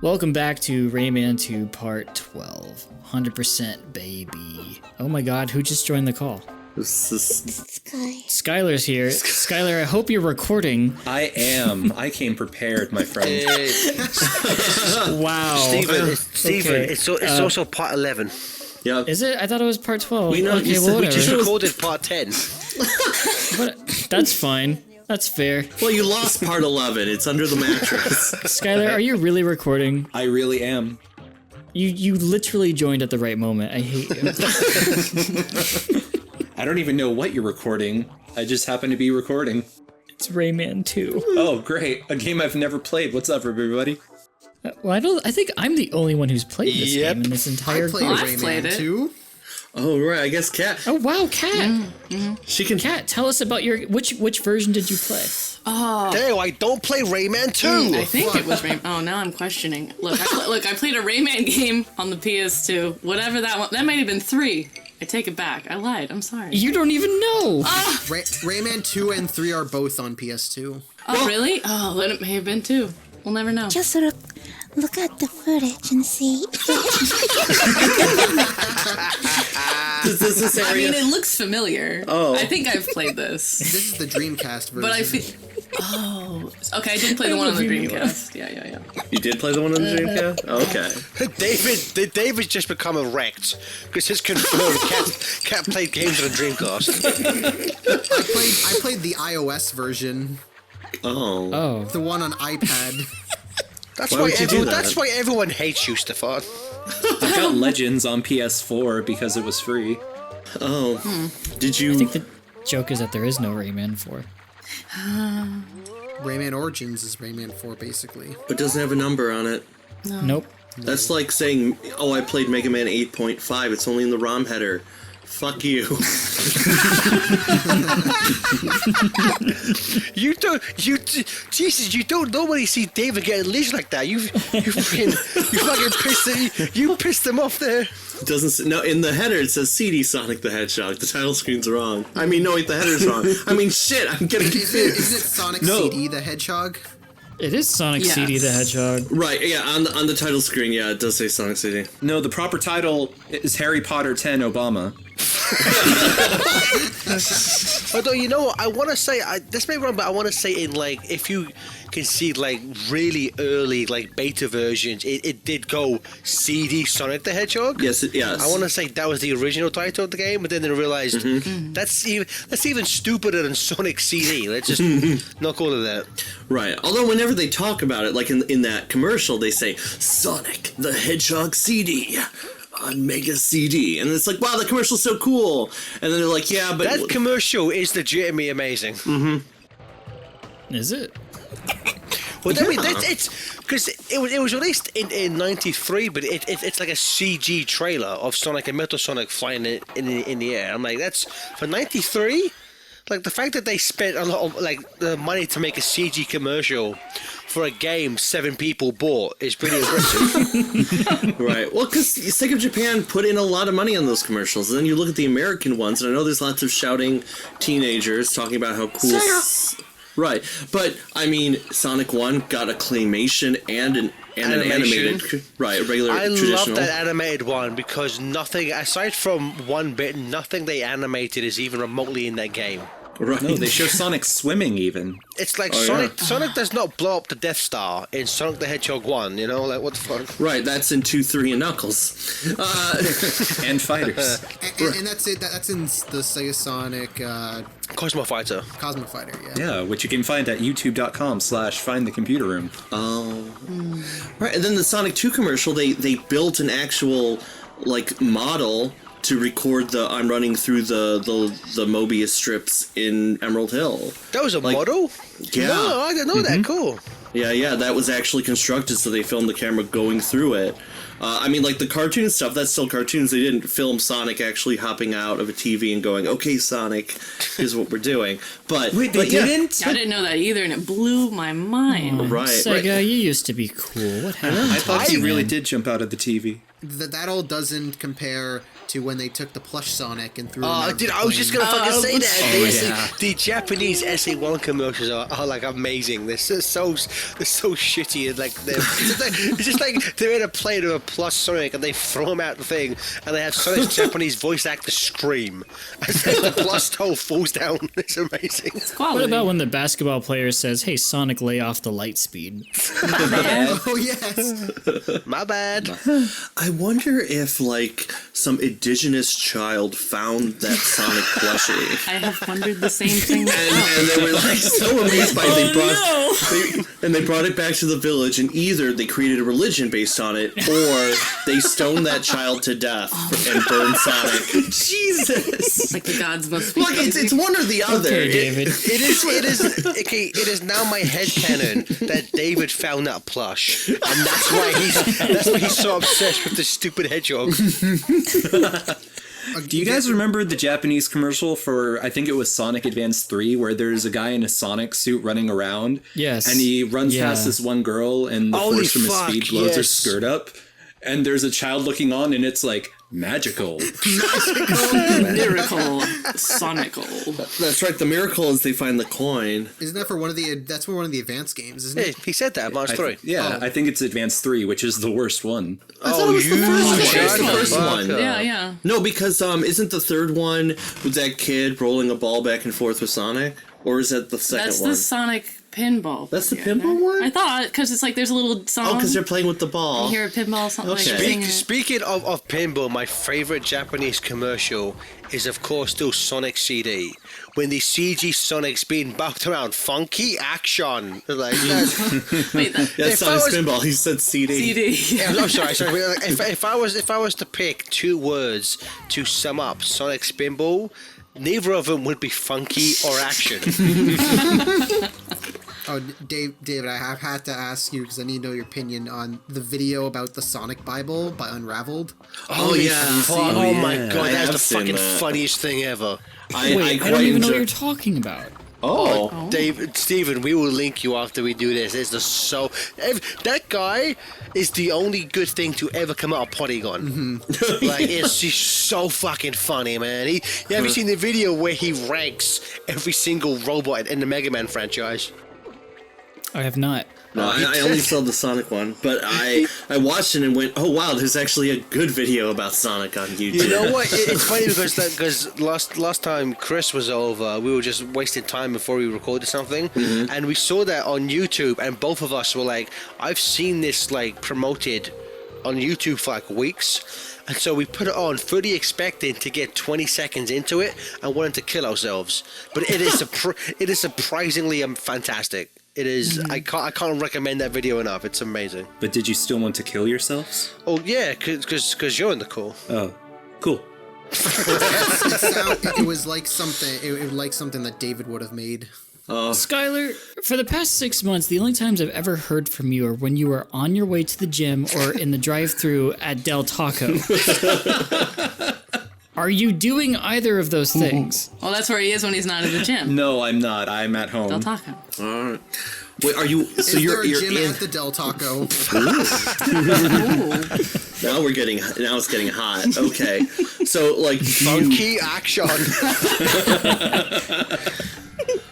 Welcome back to Rayman 2 Part 12. 100% baby. Oh my god, who just joined the call? Skylar's here. Skylar, I hope you're recording. I am. I came prepared, my friend. Wow. Steven, Okay. it's also part 11. Yeah. Is it? I thought it was part 12. We know okay, you said well, we whatever. Just recorded part 10. But that's fine. That's fair. Well, you lost part 11. It's under the mattress. Skylar, are you really recording? I really am. You literally joined at the right moment. I hate you. I don't even know what you're recording. I just happen to be recording. It's Rayman 2. Oh, great. A game I've never played. What's up, everybody? Well, I think I'm the only one who's played this Yep. game in this entire I played group. Rayman played it. 2. Oh, right. I guess Kat. Oh wow, Kat! She can. Kat, tell us about your which version did you play? Damn, I don't play Rayman 2! I think it was Rayman. Oh, now I'm questioning. Look, I played a Rayman game on the PS2. Whatever that one. That might have been 3. I take it back. I lied. I'm sorry. You don't even know. Rayman 2 and 3 are both on PS2. Oh, really? Oh, then it may have been 2. We'll never know. Just look at the footage and see. Does this I area? mean, it looks familiar. Oh. I think I've played this. This is the Dreamcast version. But I feel... Oh. Okay, I did play the one on the Dreamcast. Yeah. You did play the one on the Dreamcast? Okay. David's just become erect because his confirmed cat played games on the Dreamcast. I played the iOS version, Oh. Oh, the one on iPad. That's Why why, would you do everyone, that? that's why everyone hates you, Stefan. I got Legends on PS4 because it was free. Oh. Did you? I think the joke is that there is no Rayman 4. Rayman Origins is Rayman 4, basically. It doesn't have a number on it. Nope. That's like saying, "Oh, I played Mega Man 8.5. It's only in the ROM header." Fuck you. Jesus, you don't normally see David get unleashed like that. You pissed him off there. It doesn't. No, in the header it says CD Sonic the Hedgehog. The title screen's wrong. I mean, no, wait, the header's wrong. I mean, shit. I'm getting confused. Isn't it Sonic No. CD the Hedgehog? It is Sonic Yes. CD the Hedgehog. Right? Yeah. On the title screen, yeah, it does say Sonic CD. No, the proper title is Harry Potter 10 Obama. Although, you know what, I want to say, this may be wrong, but I want to say in, like, if you can see, like, really early, like, beta versions, it did go CD Sonic the Hedgehog. Yes. Yes. I want to say that was the original title of the game, but then they realized that's even stupider than Sonic CD. Let's just not call it that. Right. Although whenever they talk about it, like in that commercial, they say Sonic the Hedgehog CD on Mega CD, and it's like, wow, the commercial's so cool. And then they're like, yeah, but That commercial is legitimately amazing. Is it? Well, I mean, it's because it was released in '93, but it's like a CG trailer of Sonic and Metal Sonic flying in the air. I'm like, that's for '93. Like, the fact that they spent a lot of, like, the money to make a CG commercial for a game 7 people bought is pretty impressive. right. Well, because Sega Japan put in a lot of money on those commercials, and then you look at the American ones, and I know there's lots of shouting teenagers talking about how cool. Right, but I mean, Sonic 1 got a claymation and an animated, right, a regular I traditional. love that animated one because nothing, aside from 1-bit, nothing they animated is even remotely in that game. Right. No, they show Sonic swimming even. It's like Oh, Sonic does not blow up the Death Star in Sonic the Hedgehog 1, you know? Like, what the fuck? Right, that's in 2, 3, and Knuckles. And fighters. And that's it. That's in the Sega Sonic Cosmo Fighter. Cosmo Fighter, yeah. Yeah, which you can find at youtube.com/findthecomputerroom. Right, and then the Sonic 2 commercial, they built an actual, like, model to record the I'm running through the Mobius strips in Emerald Hill. That was a model? Yeah. No, I didn't know that. Cool. Yeah, that was actually constructed, so they filmed the camera going through it. I mean, like, the cartoon stuff, that's still cartoons. They didn't film Sonic actually hopping out of a TV and going, okay, Sonic, here's what we're doing. But Wait, they yeah. didn't? I didn't know that either, and it blew my mind. Right, Sega, right. you used to be cool. What happened? I thought he really did jump out of the TV. that all doesn't compare to when they took the plush Sonic and threw him Oh, out of dude, the I was just gonna plane. fucking say that. yeah. The Japanese SA1 commercials are like amazing. They're so shitty and like it's just like they're in a plane of a plus Sonic and they throw him out the thing and they have Sonic's Japanese voice actor scream as the plus toe falls down. It's amazing. Quality. What about when the basketball player says, "Hey, Sonic, lay off the light speed"? Oh yes. My bad. I wonder if like some indigenous child found that Sonic plushie. I have wondered the same thing. And they were like so amazed by it. They brought it back to the village, and either they created a religion based on it, or they stoned that child to death and burned Sonic. Jesus! Like the gods must be Look, it's one or the other. Okay, David. It is now my headcanon that David found that plush, and that's why he's so obsessed with the stupid hedgehog. Do you guys remember the Japanese commercial for, I think it was Sonic Advance 3, where there's a guy in a Sonic suit running around? Yes. And he runs Yeah. past this one girl, and the Holy force from his fuck, speed blows her yes. skirt up. And there's a child looking on, and it's like, magical. miracle, sonical. That's right. The miracle is they find the coin. Isn't that for one of the? That's for one of the advanced games, isn't Hey, it? he said that, Advance 3. I think it's Advance 3, which is the worst one. Oh, you It's the shut first the one. fuck up. Yeah, yeah. No, because isn't the third one with that kid rolling a ball back and forth with Sonic, or is that the second That's one? the Sonic pinball. That's the together. pinball one? I thought, because it's like there's a little song. Oh, because they're playing with the ball. You hear a pinball song. Like, Okay. singing it. Speaking of pinball, my favorite Japanese commercial is, of course, still Sonic CD. When the CG Sonic's being bucked around, funky action. Like that's, Wait, that, Yeah, If I Sonic was- Spinball. He said CD. CD. Yeah, I'm sorry. If I was to pick two words to sum up Sonic Spinball, neither of them would be funky or action. Oh, David, I have had to ask you because I need to know your opinion on the video about the Sonic Bible by Unraveled. Oh yeah. Oh my yeah. god, I that's have the seen fucking that. funniest thing ever. Wait, I don't even know what you're talking about. Oh. Dave, Steven, we will link you after we do this. It's just that guy is the only good thing to ever come out of Polygon. Like, it's just so fucking funny, man. Have you seen the video where he ranks every single robot in the Mega Man franchise? I have not. No, I only saw the Sonic one, but I watched it and went, oh wow, there's actually a good video about Sonic on YouTube. You know what? It's funny because last time Chris was over, we were just wasting time before we recorded something, and we saw that on YouTube, and both of us were like, "I've seen this like promoted on YouTube for like weeks." And so we put it on, fully expecting to get 20 seconds into it and wanting to kill ourselves. But it is it is surprisingly fantastic. It is. I can't recommend that video enough. It's amazing. But did you still want to kill yourselves? Oh yeah, because you're in the call. Oh, cool. It was like something. It was like something that David would have made. Skylar, for the past 6 months, the only times I've ever heard from you are when you were on your way to the gym or in the drive-thru at Del Taco. Are you doing either of those things? Well, that's where he is when he's not at the gym. No, I'm not. I'm at home. Del Taco. All right. Wait, are you? So Is you're there a gym in? at the Del Taco? Now it's getting hot. Okay. So like Funky action.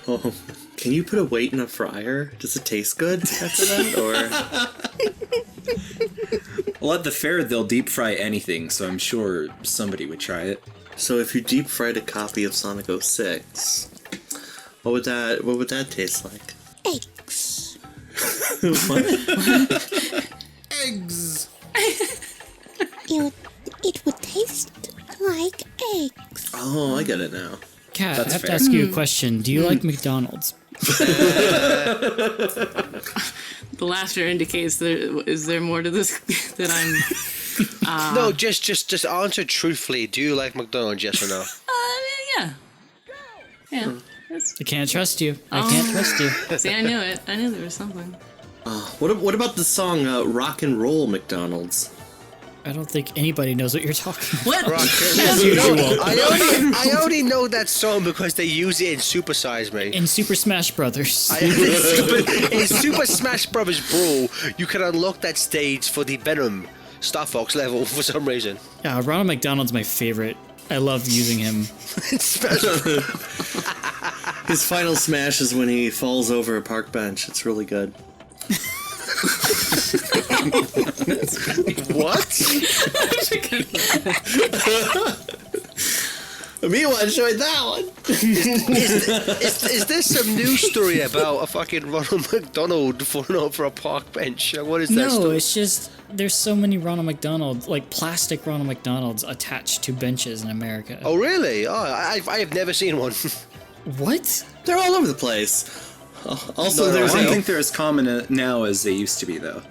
Oh, can you put a weight in a fryer? Does it taste good after that? Or Well, at the fair, they'll deep fry anything, so I'm sure somebody would try it. so if you deep fried a copy of Sonic 06, what would that taste like? Eggs. Eggs. It would taste like eggs. Oh, I get it now. Kat, That's I have to fair. ask you a question. Do you like McDonald's? The laughter indicates is there more to this that I'm. No, just answer truthfully. Do you like McDonald's? Yes or no? Yeah. Yeah. That's, I can't trust you. I can't trust you. see, I knew it. I knew there was something. What about the song "Rock and Roll McDonald's"? I don't think anybody knows what you're talking about. What? As usual. I only know that song because they use it in Super Size Me. In Super Smash Brothers. In Super Smash Bros. Brawl, you can unlock that stage for the Venom Star Fox level for some reason. Ronald McDonald's my favorite. I love using him. His final smash is when he falls over a park bench. It's really good. What? Me one enjoyed that one. Is there some news story about a fucking Ronald McDonald falling over a park bench? Like, what is that No, story? it's just there's so many Ronald McDonald, like plastic Ronald McDonalds attached to benches in America. Oh, really? Oh, I have never seen one. What? They're all over the place. Also, No, there's I don't a, think they're as common now as they used to be, though.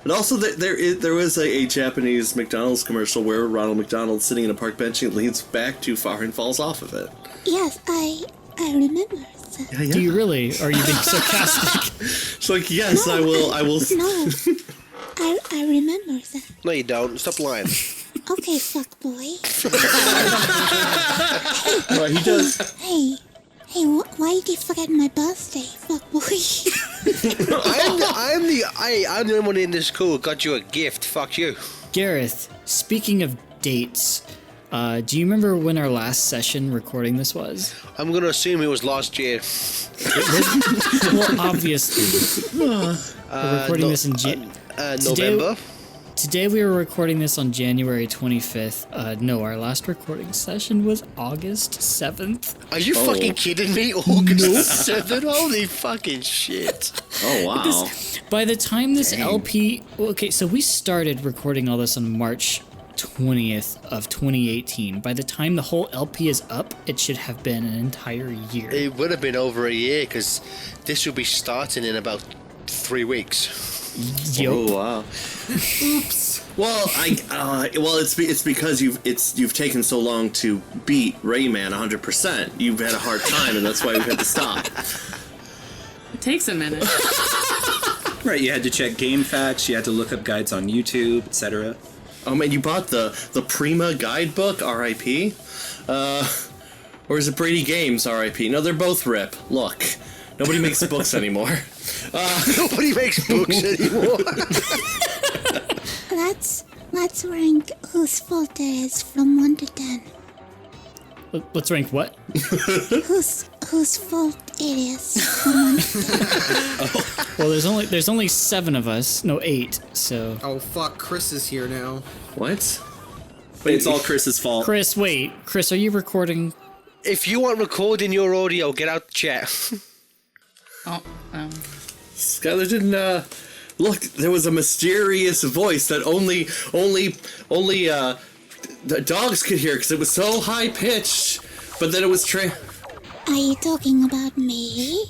but also there was a Japanese McDonald's commercial where Ronald McDonald's sitting in a park bench and leans back too far and falls off of it. Yes, I remember that. Yeah. Do you really? Or are you being sarcastic? It's like, yes, I will. No, I remember that. No, you don't. Stop lying. Okay, fuck boy. Right, he does. Hey, why did you forget my birthday, fuck boy? I'm the only one in this school who got you a gift. Fuck you. Gareth, speaking of dates, do you remember when our last session recording this was? I'm gonna assume it was last year. Well, obviously. We're recording this in November. Today we were recording this on January 25th. No, our last recording session was August 7th. Are you fucking kidding me? August 7th? Holy fucking shit. Oh wow. By the time this LP... Okay, so we started recording all this on March 20th of 2018. By the time the whole LP is up, it should have been an entire year. It would have been over a year because this will be starting in about 3 weeks. Yup. Oh wow. Oops. Well, it's because you've taken so long to beat Rayman 100%. You've had a hard time, and that's why we've had to stop. It takes a minute. Right, you had to check game facts, you had to look up guides on YouTube, etc. Oh man, you bought the Prima guidebook, R.I.P. Or is it Brady Games, R.I.P.? No, they're both RIP. Look, nobody makes books anymore. Nobody makes books anymore. Let's rank whose fault it is from 1 to 10. Let's rank what? Whose fault it is from 1 to 10. Well, there's only 7 of us. No, 8. So Oh fuck, Chris is here now. What? But it's all Chris's fault. Chris, wait. Chris, are you recording? If you want recording your audio, get out the chat. Oh, Skylar didn't, look, there was a mysterious voice that only the dogs could hear because it was so high-pitched, but then it was Are you talking about me?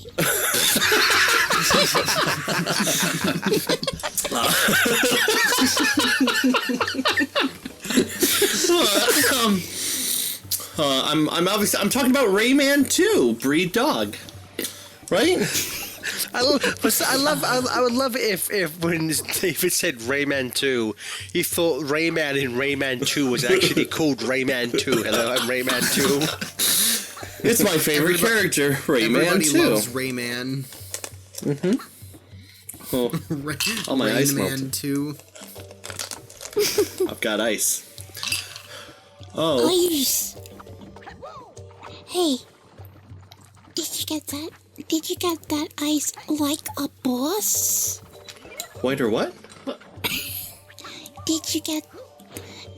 I'm talking about Rayman 2, breed dog. Right? I would love it if when David said Rayman 2, he thought Rayman in Rayman 2 was actually called Rayman 2. Hello, I'm Rayman 2. It's my favorite character, Rayman Everybody 2. loves Rayman. Oh, all my ice Rayman melted. 2. I've got ice. Oh, Ice. Hey, did you get that? Did you get that ice like a boss? wait, or what? Did you get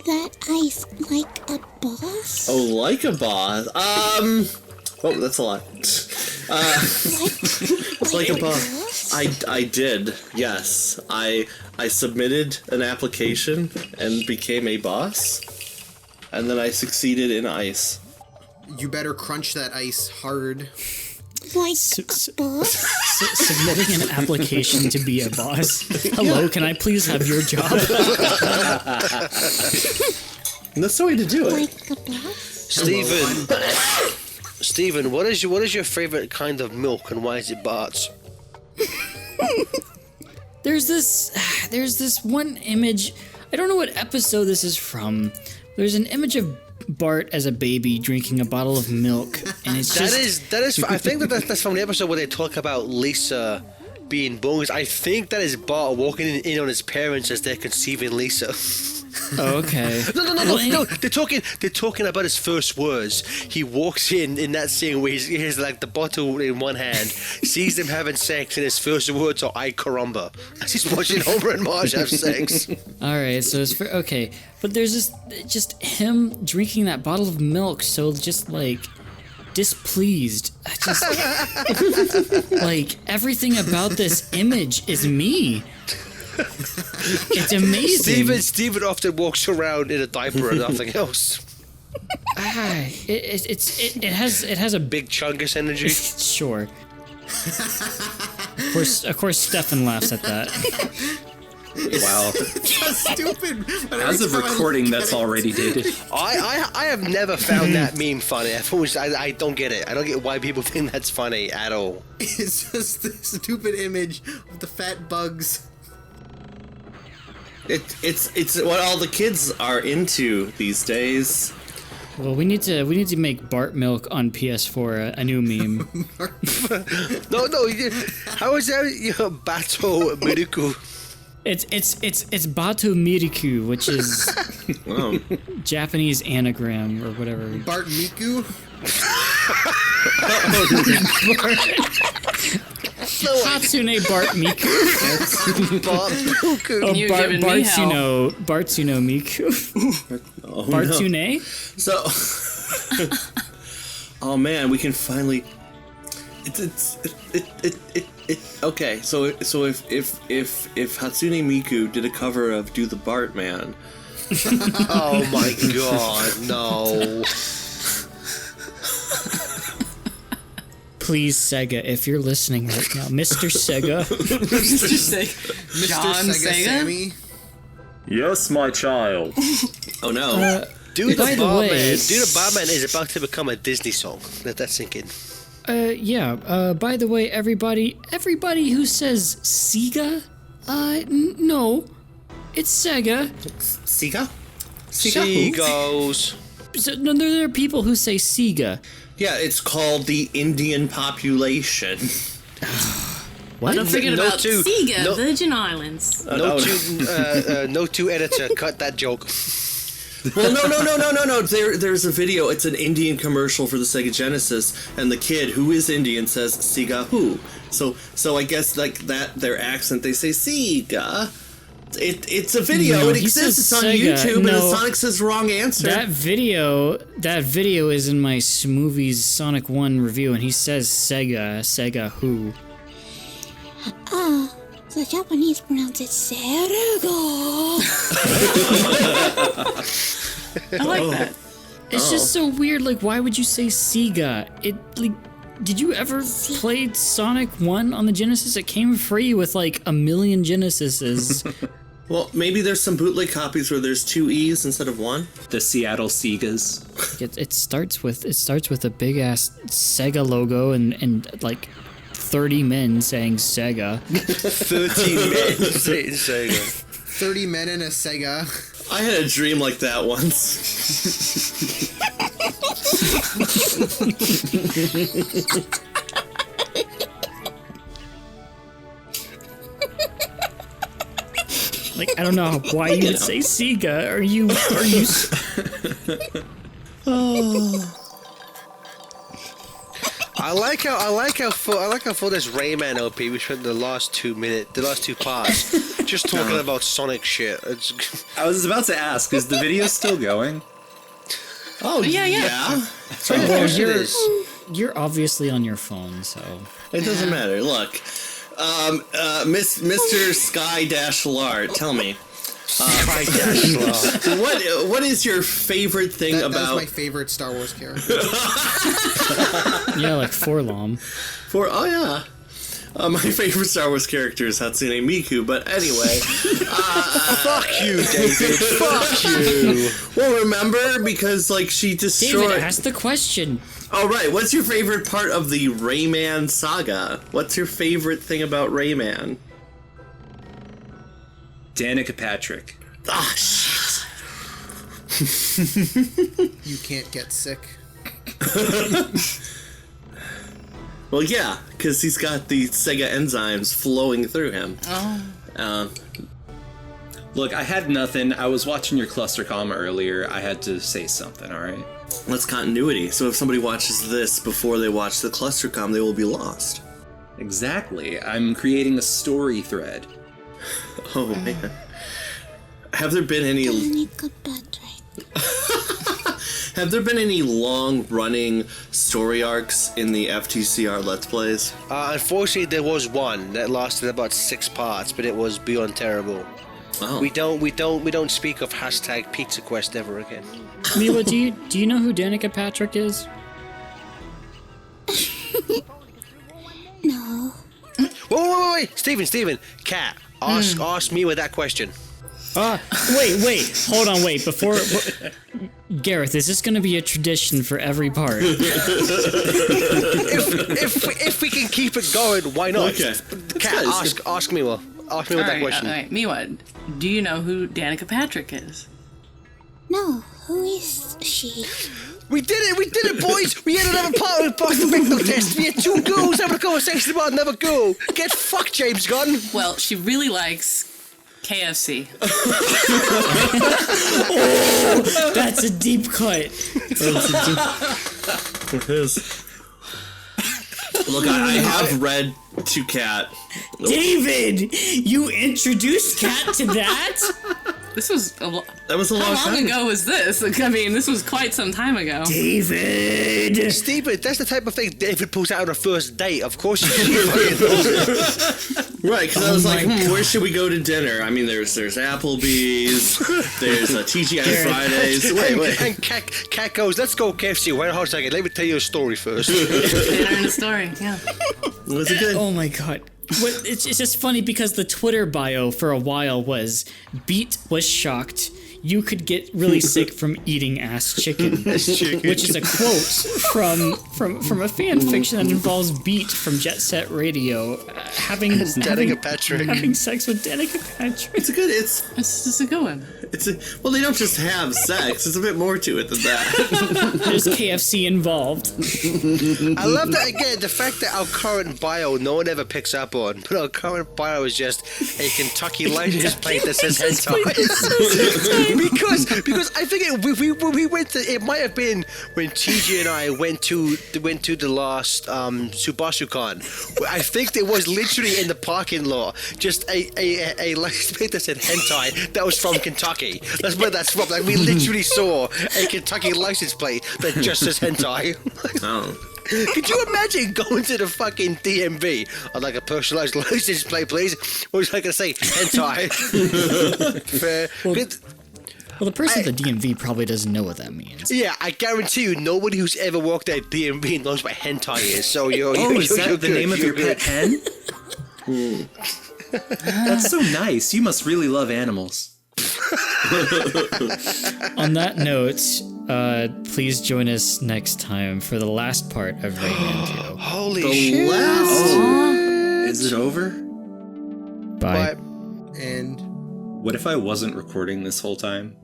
that ice like a boss? Oh, like a boss. Oh, that's a lot. Like a boss. I did. Yes, I submitted an application and became a boss, and then I succeeded in ice. You better crunch that ice hard. Like a boss? Submitting an application to be a boss. Hello, can I please have your job? And that's the way to do it. Like a boss? Steven, what is your favorite kind of milk and why is it Bart's? There's this one image. I don't know what episode this is from. There's an image of Bart as a baby drinking a bottle of milk, and it's just That is. I think that's from the episode where they talk about Lisa being born. I think that is Bart walking in on his parents as they're conceiving Lisa. Oh, okay. No. They're talking about his first words. He walks in that scene where he has like the bottle in one hand, sees them having sex, and his first words are "I caramba" as he's watching Homer and Marge have sex. All right, so it's okay, but there's just him drinking that bottle of milk, so just like displeased. I just like everything about this image is me. It's amazing. Steven often walks around in a diaper and nothing else. It has a Big Chungus energy. sure. Of course, Stefan laughs at that. Wow. That's stupid. But As every of time I recording, look at that's it- already dated. I have never found that meme funny. I don't get it. I don't get why people think that's funny at all. It's just this stupid image of the fat bugs. It's what all the kids are into these days. Well, we need to make Bart Milk on PS4 a new meme. No. How is that Bato Miracle? It's Batu Miriku, which is Wow. Japanese anagram or whatever. Bart Miku. Hatsune Bart Miku. Oh, You're giving me hell. Bartsuno Miku. Oh, Bartune? So, oh man, we can finally. Okay, so if Hatsune Miku did a cover of "Do the Bart Man," Oh my god, no. Please, Sega, if you're listening right now, Mr. Sega. Mr. John Sega Sega? Sammy. Yes, my child. oh no, Dude, By the the Barman. way- Dude, the Barman is about to become a Disney song. Let that sink in. By the way, everybody who says Sega, no, it's Sega. Sega? Seagulls. So, no, there are people who say Sega. Yeah, it's called the Indian population. What? Don't forget No about two- Sega, no- Virgin Islands. No two editor, cut that joke. Well, no. There's a video. It's an Indian commercial for the Sega Genesis, and the kid who is Indian says Sega who. So I guess like that their accent they say Sega. It's a video. No, it he exists. says It's on Sega. YouTube, and No. the Sonic says wrong answer. That video is in my Smoothies Sonic 1 review, and he says Sega who. The Japanese pronounce it Sergo. I like that. It's just so weird. Like, why would you say Sega? Did you ever play Sonic 1 on the Genesis? It came free with like a million Genesises. Well, maybe there's some bootleg copies where there's two E's instead of one. The Seattle Segas. it starts with a big ass Sega logo and like 30 men saying Sega. 13 men saying Sega. 30 men in a Sega. I had a dream like that once. Like, I don't know why you would say Sega. Are you? I like how for this Rayman LP we spent the last 2 parts just talking about Sonic shit. It's, I was about to ask, is the video still going? Oh Yeah. Well, it is. you're obviously on your phone, so. It doesn't matter. Look, Mr. Sky Dash Lard, tell me, what is your favorite thing That was about? my favorite Star Wars character. Yeah, like Forlom. My favorite Star Wars character is Hatsune Miku, but anyway. Fuck you, David. Fuck you. Well, remember? Because, like, she destroyed... David, ask the question. All right, what's your favorite part of the Rayman saga? What's your favorite thing about Rayman? Danica Patrick. Ah, shit. You can't get sick. Well, yeah, because he's got the Sega enzymes flowing through him. Look, I had nothing. I was watching your Clustercom earlier. I had to say something, alright? That's continuity. So if somebody watches this before they watch the Clustercom, they will be lost. Exactly. I'm creating a story thread. Oh, man. Have there been any... Danica Patrick. Have there been any long-running story arcs in the FTCR Let's Plays? Unfortunately, there was one that lasted about 6 parts, but it was beyond terrible. Oh. We don't speak of hashtag Pizza Quest ever again. Mila, do you know who Danica Patrick is? No. Wait, Steven, Cat, ask me with that question. Wait, hold on, wait, before Gareth, is this going to be a tradition for every part? If we can keep it going, why not? Okay. Cat, ask me with that question. All right, Miwa, do you know who Danica Patrick is? No. Who is she? We did it, boys! We had another part of the Bechdel test. We had 2 girls having a conversation about another girl. Get fucked, James Gunn. Well, she really likes KFC. That's a deep cut. It is. Look, I have read to Cat. David, you introduced Kat to that? This was That was a long how long time ago was this? Like, I mean, this was quite some time ago. David! Steven, that's the type of thing David pulls out on a first date. Of course you should. Right, because I was like, where should we go to dinner? I mean, there's Applebee's, there's TGI Fridays. Wait. And Cat goes, let's go KFC. Wait a hot second. Let me tell you a story first. Dinner in the story, yeah. Was it good? Oh my god. It's just funny because the Twitter bio for a while was Beat was shocked you could get really sick from eating ass chicken, which is a quote from a fan fiction that involves Beat from Jet Set Radio having Danica Patrick. having sex with Danica Patrick. It's a good. This is a good one. Well, they don't just have sex. There's a bit more to it than that. There's KFC involved. I love that again. The fact that our current bio no one ever picks up on, but our current bio is just a Kentucky license plate that says hentai. because I think we went to, it might have been when TJ and I went to the last Subasukan. I think there was literally in the parking lot just a license plate that said hentai that was from Kentucky. That's where that's from. Like we literally saw a Kentucky license plate that just says hentai. Oh. Could you imagine going to the fucking DMV? I'd like a personalized license plate, please. What was I going to say? Hentai. Fair. Well, the person at the DMV probably doesn't know what that means. Yeah, I guarantee you, nobody who's ever walked at DMV knows what hentai is. So you're Is that you're the good. name of your You're pet hen? That's so nice. You must really love animals. On that note, please join us next time for the last part of Rayman 2. Holy The shit! last. Is it over? Bye. But And What if I wasn't recording this whole time?